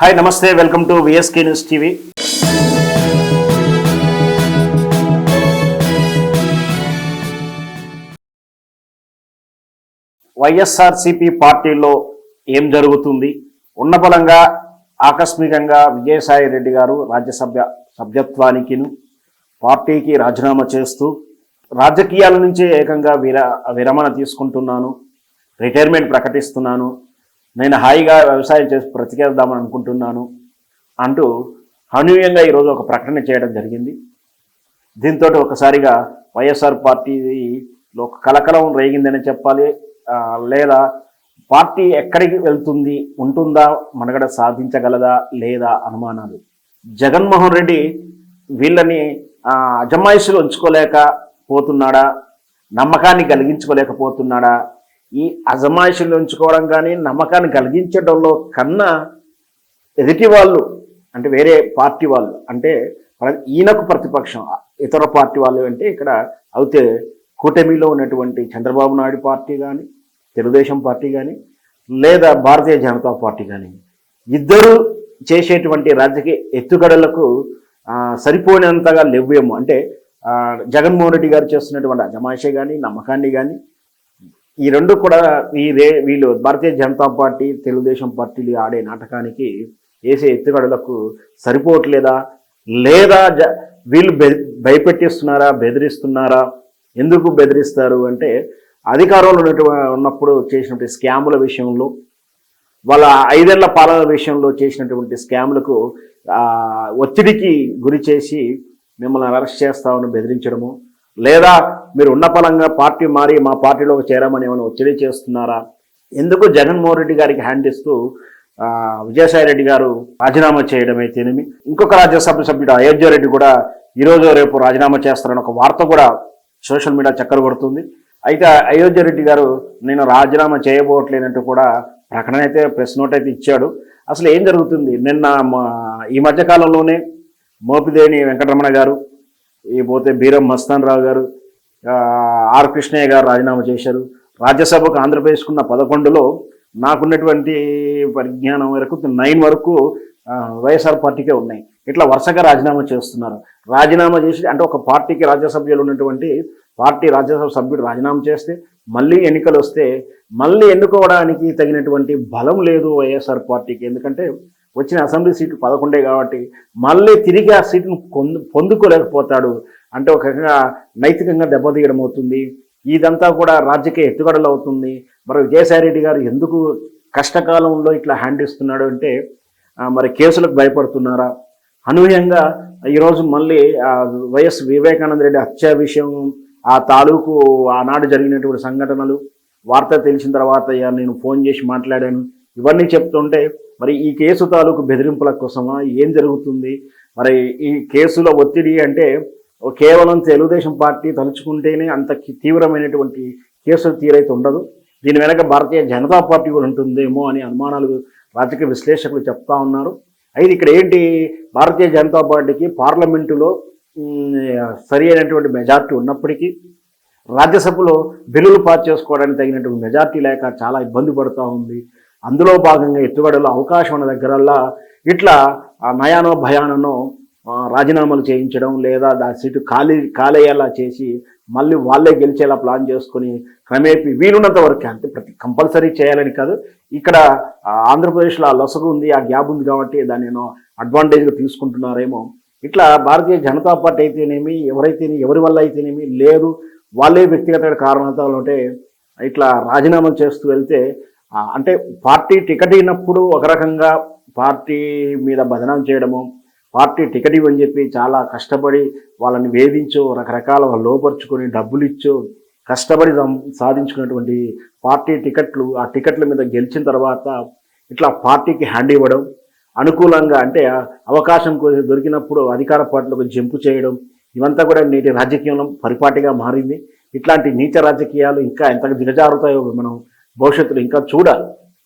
Hi నమస్తే, welcome to VSK news TV. YSRCP పార్టీలో ఏం జరుగుతుంది? ఉన్నబలంగా ఆకస్మికంగా విజయసాయి రెడ్డి గారు రాజ్యసభ సభ్యత్వానికి పార్టీకి రాజీనామా చేస్తూ రాజకీయాల నుంచే ఏకంగా విరమణ తీసుకుంటున్నాను, రిటైర్మెంట్ ప్రకటిస్తున్నాను, నేను హాయిగా వ్యవసాయం చేసి బ్రతికేద్దామని అనుకుంటున్నాను అంటూ అనూహ్యంగా ఈరోజు ఒక ప్రకటన చేయడం జరిగింది. దీంతో ఒకసారిగా వైఎస్ఆర్ పార్టీలో కలకలం రేగిందని చెప్పాలి. లేదా పార్టీ ఎక్కడికి వెళ్తుంది, ఉంటుందా, మనుగడ సాధించగలదా లేదా అనుమానాలు. జగన్మోహన్ రెడ్డి వీళ్ళని అజమాయిషులు ఉంచుకోలేకపోతున్నాడా, నమ్మకాన్ని కలిగించుకోలేకపోతున్నాడా? ఈ అజమాయిషులు ఉంచుకోవడం కానీ నమ్మకాన్ని కలిగించడంలో కన్నా ఎదుటి వాళ్ళు అంటే వేరే పార్టీ వాళ్ళు అంటే ఈయనకు ప్రతిపక్షం ఇతర పార్టీ వాళ్ళు అంటే ఇక్కడ అయితే కూటమిలో ఉన్నటువంటి చంద్రబాబు నాయుడు పార్టీ కానీ, తెలుగుదేశం పార్టీ కానీ, లేదా భారతీయ జనతా పార్టీ కానీ ఇద్దరు చేసేటువంటి రాజకీయ ఎత్తుగడలకు సరిపోయినంతగా లేవేమో. అంటే జగన్మోహన్ రెడ్డి గారు చేస్తున్నటువంటి అజమాయిషే కానీ నమ్మకాన్ని కానీ ఈ రెండు కూడా వీళ్ళు భారతీయ జనతా పార్టీ తెలుగుదేశం పార్టీలు ఆడే నాటకానికి వేసే ఎత్తుగడలకు సరిపోవట్లేదా? లేదా వీళ్ళు భయపెట్టిస్తున్నారా, బెదిరిస్తున్నారా? ఎందుకు బెదిరిస్తారు అంటే అధికారంలో ఉన్నప్పుడు చేసినటువంటి స్కాముల విషయంలో, వాళ్ళ 5 ఏళ్ల పాలన విషయంలో చేసినటువంటి స్కాములకు ఒత్తిడికి గురి చేసి మిమ్మల్ని అరెస్ట్ చేస్తామని బెదిరించడము, లేదా మీరు ఉన్న పలంగా పార్టీ మారి మా పార్టీలోకి చేరామని ఏమైనా ఒత్తిడి చేస్తున్నారా? ఎందుకు జగన్మోహన్ రెడ్డి గారికి హ్యాండ్ ఇస్తూ విజయసాయి రెడ్డి గారు రాజీనామా చేయడం అయితేనేమి, ఇంకొక రాజ్యసభ సభ్యుడు అయోధ్య రెడ్డి కూడా ఈరోజు రేపు రాజీనామా చేస్తారని ఒక వార్త కూడా సోషల్ మీడియా చక్కర కొడుతుంది. అయితే అయోధ్య రెడ్డి గారు నేను రాజీనామా చేయబోవట్లేనంటూ కూడా ప్రకటన అయితే ప్రెస్ నోట్ అయితే ఇచ్చాడు. అసలు ఏం జరుగుతుంది? నిన్న ఈ మధ్యకాలంలోనే మోపిదేని వెంకటరమణ గారు, పోతే బీరం మస్తాన్ రావు గారు, ఆర్ కృష్ణయ్య గారు రాజీనామా చేశారు. రాజ్యసభకు ఆంధ్రప్రదేశ్కున్న 11లో నాకున్నటువంటి పరిజ్ఞానం వరకు 9 వరకు వైఎస్ఆర్ పార్టీకే ఉన్నాయి. ఇట్లా వరుసగా రాజీనామా చేస్తున్నారు. రాజీనామా చేసి అంటే ఒక పార్టీకి రాజ్యసభ్యులు ఉన్నటువంటి పార్టీ రాజ్యసభ సభ్యుడు రాజీనామా చేస్తే మళ్ళీ ఎన్నికలు వస్తే మళ్ళీ ఎన్నుకోవడానికి తగినటువంటి బలం లేదు వైఎస్ఆర్ పార్టీకి. ఎందుకంటే వచ్చిన అసెంబ్లీ సీట్లు 11 కాబట్టి మళ్ళీ తిరిగి ఆ సీటును పొందుకోలేకపోతాడు. అంటే ఒక రకంగా నైతికంగా దెబ్బతీయడం అవుతుంది. ఇదంతా కూడా రాజకీయ ఎత్తుగడలు అవుతుంది. మరి విజయసాయి రెడ్డి గారు ఎందుకు కష్టకాలంలో ఇట్లా హ్యాండ్ ఇస్తున్నాడు అంటే మరి కేసులకు భయపడుతున్నారా? అనూహ్యంగా ఈరోజు మళ్ళీ వైఎస్ వివేకానంద రెడ్డి హత్య విషయం, ఆ తాలూకు ఆనాడు జరిగినటువంటి సంఘటనలు వార్త తెలిసిన తర్వాత నేను ఫోన్ చేసి మాట్లాడాను, ఇవన్నీ చెప్తుంటే మరి ఈ కేసు తాలూకు బెదిరింపుల కోసమా, ఏం జరుగుతుంది? మరి ఈ కేసులో ఒత్తిడి అంటే కేవలం తెలుగుదేశం పార్టీ తలుచుకుంటేనే అంత తీవ్రమైనటువంటి కేసులు తీరైతే ఉండదు. దీని వెనక భారతీయ జనతా పార్టీ కూడా ఉంటుందేమో అని అనుమానాలు రాజకీయ విశ్లేషకులు చెప్తా ఉన్నారు. అయితే ఇక్కడ ఏంటి, భారతీయ జనతా పార్టీకి పార్లమెంటులో సరి అయినటువంటి మెజార్టీ ఉన్నప్పటికీ రాజ్యసభలో బిల్లులు పాస్ చేసుకోవడానికి తగినటువంటి మెజార్టీ లేక చాలా ఇబ్బంది పడుతూ ఉంది. అందులో భాగంగా ఎత్తుగడలో అవకాశం ఉన్న దగ్గరల్లా ఇట్లా నయానో భయానో రాజీనామాలు చేయించడం, లేదా దాని సీటు ఖాళీయ్యేలా చేసి మళ్ళీ వాళ్ళే గెలిచేలా ప్లాన్ చేసుకొని క్రమేపీ వీలున్నంత వరకు, అంటే కంపల్సరీ చేయాలని కాదు, ఇక్కడ ఆంధ్రప్రదేశ్లో ఆ లొసగు ఉంది, ఆ గ్యాప్ ఉంది కాబట్టి దాన్ని అడ్వాంటేజ్గా తీసుకుంటున్నారేమో. ఇట్లా భారతీయ జనతా పార్టీ అయితేనేమి, ఎవరి వల్ల అయితేనేమి లేదు, వాళ్ళే వ్యక్తిగత కారణాలు ఉంటే ఇట్లా రాజీనామాలు చేస్తూ వెళ్తే అంటే పార్టీ టికెట్ ఇచ్చినప్పుడు ఒక రకంగా పార్టీ మీద బదనాం చేయడము, పార్టీ టికెట్ ఇవ్వని చెప్పి చాలా కష్టపడి వాళ్ళని వేధించో రకరకాల లోపరుచుకొని డబ్బులు ఇచ్చో కష్టపడి సాధించుకున్నటువంటి పార్టీ టికెట్లు, ఆ టికెట్ల మీద గెలిచిన తర్వాత ఇట్లా పార్టీకి హ్యాండ్ ఇవ్వడం, అనుకూలంగా అంటే అవకాశం దొరికినప్పుడు అధికార పార్టీలకు జంపు చేయడం, ఇవంతా కూడా నేటి రాజకీయంలో పరిపాటిగా మారింది. ఇట్లాంటి నీచ రాజకీయాలు ఇంకా ఎంతగా దిగజారుతాయో మనం భవిష్యత్తులో ఇంకా చూడాలి.